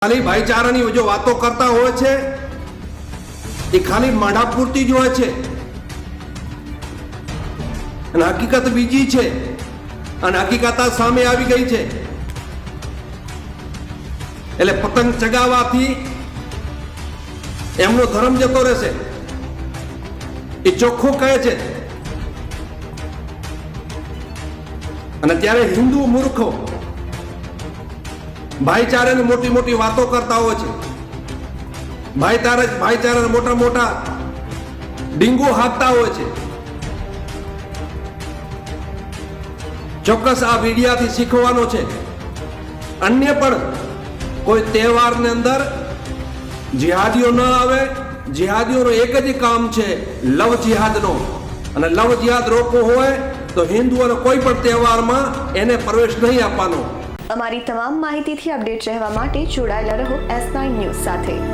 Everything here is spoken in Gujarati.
ખાલી ભાઈચારાની જો વાતો કરતા હોય છે એ ખાલી માઢા પૂરતી જ હોય છે અને હકીકત બીજી છે અને હકીકત સામે આવી ગઈ છે। એટલે પતંગ ચગાવવાથી એમનો ધર્મ જતો રહેશે એ ચોખ્ખું કહે છે। અને ત્યારે હિન્દુ મૂર્ખો ભાઈચારાની મોટી મોટી વાતો કરતા હોય છે, ભાઈચારાને મોટા મોટા ડીંગો હાંકતા હોય છે। ચોક્કસ આ મીડિયાથી શીખવાનો છે। અન્ય પણ કોઈ તહેવારની અંદર જિહાદીઓ ન આવે। જિહાદીઓનો એક જ કામ છે લવ જિહાદનો, અને લવ જિહાદ રોકવો હોય તો હિન્દુઓનો કોઈ પણ તહેવારમાં એને પ્રવેશ નહીં આપવાનો। અમારી તમામ માહિતીથી અપડેટ રહેવા માટે જોડાયેલા રહો S9 ન્યૂઝ સાથે।